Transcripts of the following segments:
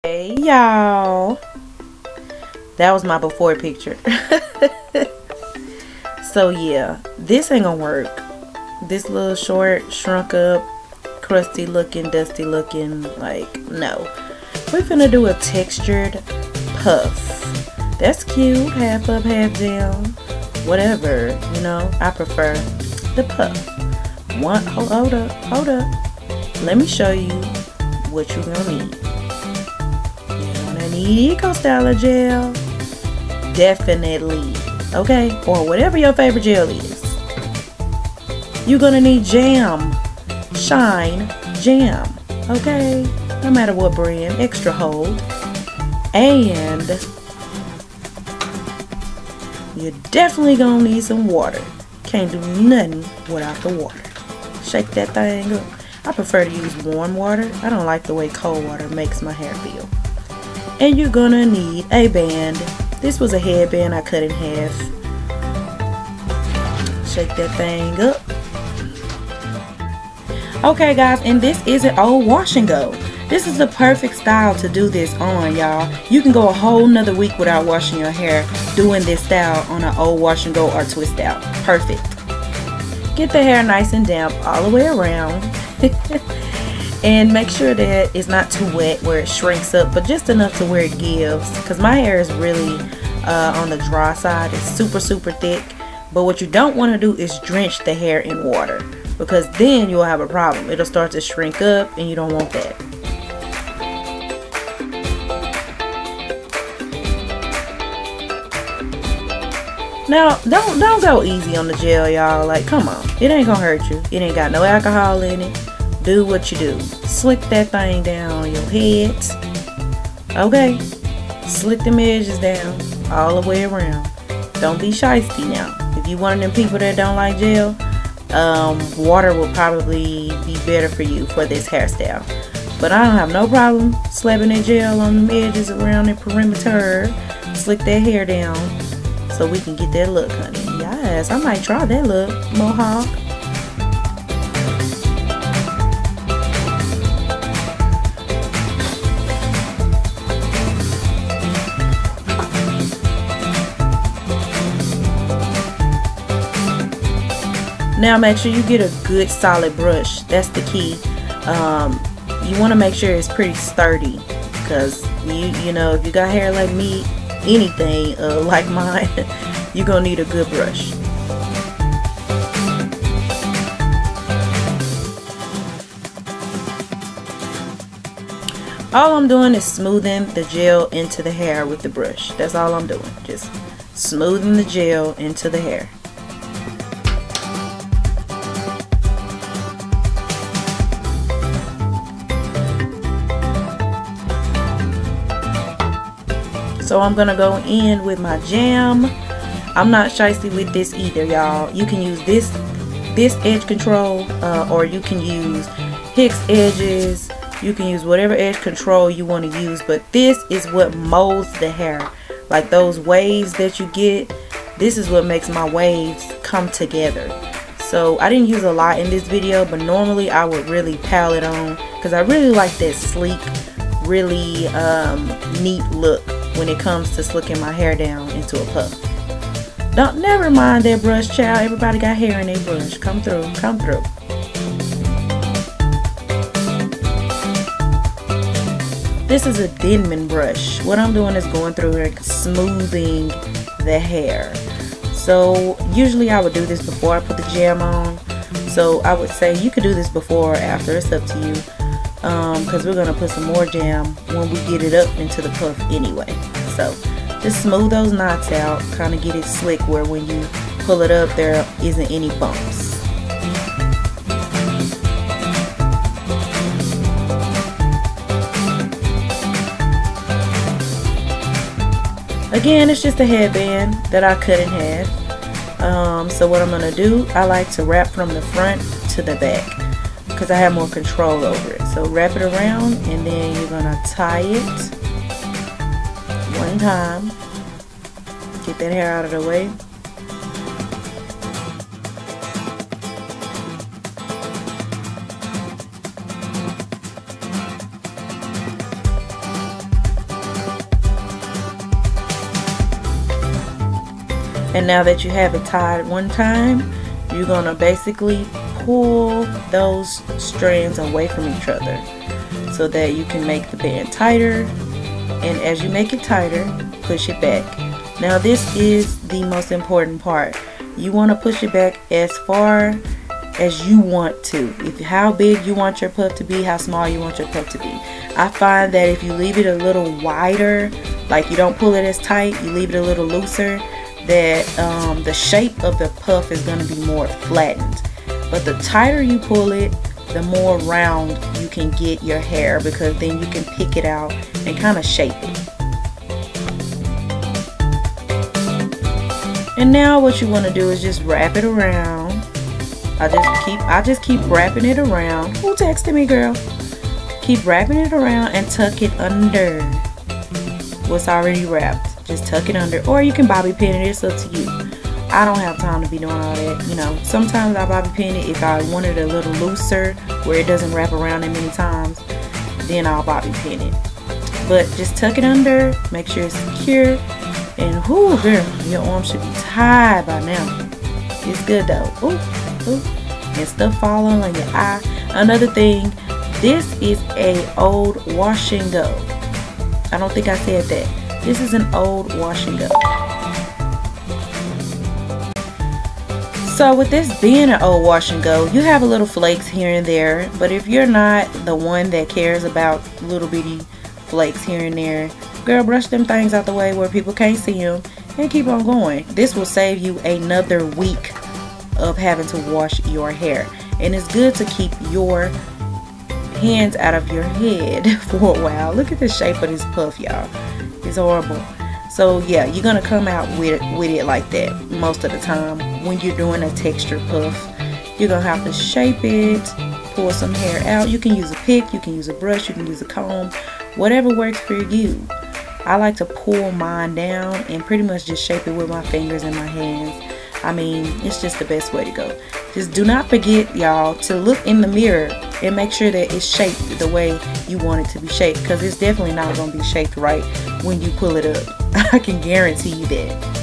Hey y'all, that was my before picture. So yeah, this ain't gonna work. This little short, shrunk up, crusty looking, dusty looking, like, no. We're gonna do a textured puff. That's cute, half up, half down, whatever, you know. I prefer the puff. Hold up. Let me show you what you're gonna need. You're gonna need Eco Styler gel, definitely, okay, or whatever your favorite gel is. You're gonna need jam, Shine Jam, okay, no matter what brand, extra hold, and you're definitely gonna need some water. Can't do nothing without the water. Shake that thing up. I prefer to use warm water. I don't like the way cold water makes my hair feel. And you're gonna need a band. This was a headband I cut in half. Shake that thing up. Okay guys, and this is an old wash and go. This is the perfect style to do this on, y'all. You can go a whole nother week without washing your hair doing this style on an old wash and go or twist out. Perfect. Get the hair nice and damp all the way around. And make sure that it's not too wet where it shrinks up, but just enough to where it gives, because my hair is really on the dry side. It's super thick, but what you don't want to do is drench the hair in water, because then you'll have a problem. It'll start to shrink up and you don't want that. Now, don't go easy on the gel, y'all. Like, come on. It ain't gonna hurt you. It ain't got no alcohol in it. Do what you do. Slick that thing down on your head. Okay? Slick them edges down all the way around. Don't be shysty now. If you one of them people that don't like gel, water will probably be better for you for this hairstyle. But I don't have no problem slapping that gel on the edges around the perimeter. Slick that hair down so we can get that look, honey. Yes, I might try that look, mohawk. Now make sure you get a good solid brush. That's the key. You want to make sure it's pretty sturdy, because you know, if you got hair like me, anything like mine, you're gonna need a good brush. All I'm doing is smoothing the gel into the hair with the brush. That's all I'm doing, just smoothing the gel into the hair. So I'm gonna go in with my jam. I'm not shysty with this either, y'all. You can use this edge control, or you can use Hicks edges. You can use whatever edge control you want to use, but this is what molds the hair. Like those waves that you get, this is what makes my waves come together. So I didn't use a lot in this video, but normally I would really pile it on, because I really like that sleek, really neat look when it comes to slicking my hair down into a puff. Never mind that brush, child. Everybody got hair in their brush. Come through, come through. This is a Denman brush. What I'm doing is going through and smoothing the hair. So usually I would do this before I put the jam on. So I would say you could do this before or after. It's up to you. Because we're going to put some more jam when we get it up into the puff anyway. So just smooth those knots out, kind of get it slick where when you pull it up there isn't any bumps. Again, it's just a headband that I cut in half. So what I'm going to do, I like to wrap from the front to the back, because I have more control over it. So wrap it around, and then you're gonna tie it one time. Get that hair out of the way. And now that you have it tied one time, you're gonna basically pull those strands away from each other so that you can make the band tighter. And as you make it tighter, push it back. Now this is the most important part. You want to push it back as far as you want to. How big you want your puff to be, how small you want your puff to be. I find that if you leave it a little wider, like you don't pull it as tight, you leave it a little looser, that the shape of the puff is going to be more flattened. But the tighter you pull it, the more round you can get your hair, because then you can pick it out and kind of shape it. And now what you want to do is just wrap it around. I just keep wrapping it around. Who texted me, girl? Keep wrapping it around and tuck it under what's already wrapped. Just tuck it under, or you can bobby pin it. It's up to you. I don't have time to be doing all that, you know. Sometimes I bobby pin it if I want it a little looser, where it doesn't wrap around that many times. Then I'll bobby pin it. But just tuck it under, make sure it's secure, and whoo, girl, your arm should be tied by now. It's good though. Ooh, ooh, and stuff falling on your eye. Another thing, this is a old wash and go. I don't think I said that. This is an old wash and go. So with this being an old wash and go, you have a little flakes here and there, but if you're not the one that cares about little bitty flakes here and there, girl, brush them things out the way where people can't see them and keep on going. This will save you another week of having to wash your hair, and it's good to keep your hands out of your head for a while. Look at the shape of this puff, y'all. It's horrible. So yeah, you're gonna come out with it like that most of the time. When you're doing a textured puff, you're gonna have to shape it, pull some hair out. You can use a pick, you can use a brush, you can use a comb, whatever works for you. I like to pull mine down and pretty much just shape it with my fingers and my hands. I mean, it's just the best way to go. Just do not forget, y'all, to look in the mirror and make sure that it's shaped the way you want it to be shaped, because it's definitely not going to be shaped right when you pull it up. I can guarantee you that.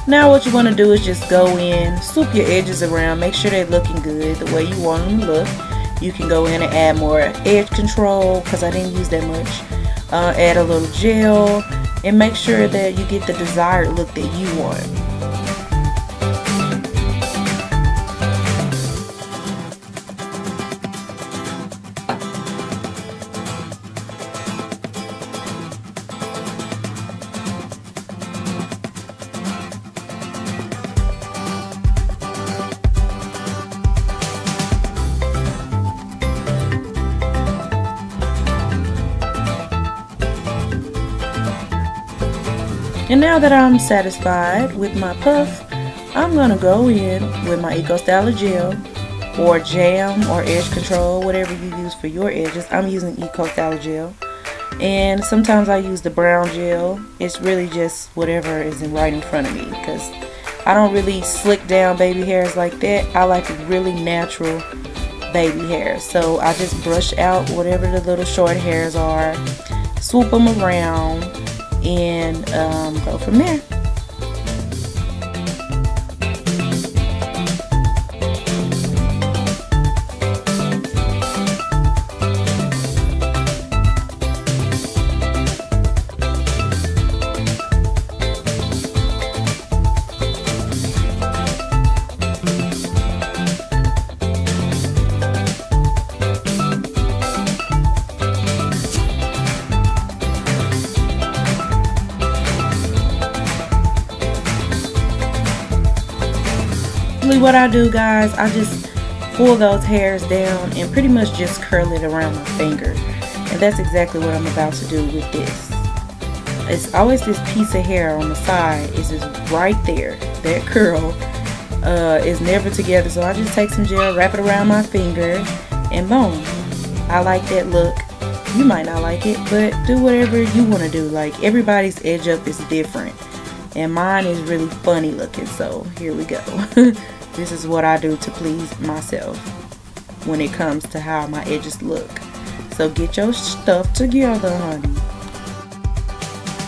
Now what you want to do is just go in, swoop your edges around, make sure they're looking good the way you want them to look. You can go in and add more edge control, because I didn't use that much. Add a little gel and make sure that you get the desired look that you want. And now that I'm satisfied with my puff, I'm going to go in with my Eco Styler gel or jam or edge control, whatever you use for your edges. I'm using Eco Styler gel, and sometimes I use the brown gel. It's really just whatever is right in front of me, because I don't really slick down baby hairs like that. I like really natural baby hair. So I just brush out whatever the little short hairs are, swoop them around, and go from there. What I do, guys, I just pull those hairs down and pretty much just curl it around my finger. And that's exactly what I'm about to do with this. It's always this piece of hair on the side is just right there. That curl is never together, so I just take some gel, wrap it around my finger, and boom. I like that look. You might not like it, but do whatever you want to do. Like, everybody's edge up is different, and mine is really funny looking, so here we go. This is what I do to please myself when it comes to how my edges look. So get your stuff together, honey.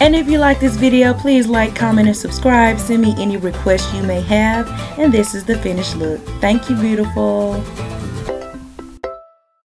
And if you like this video, please like, comment, and subscribe. Send me any requests you may have. And this is the finished look. Thank you, beautiful.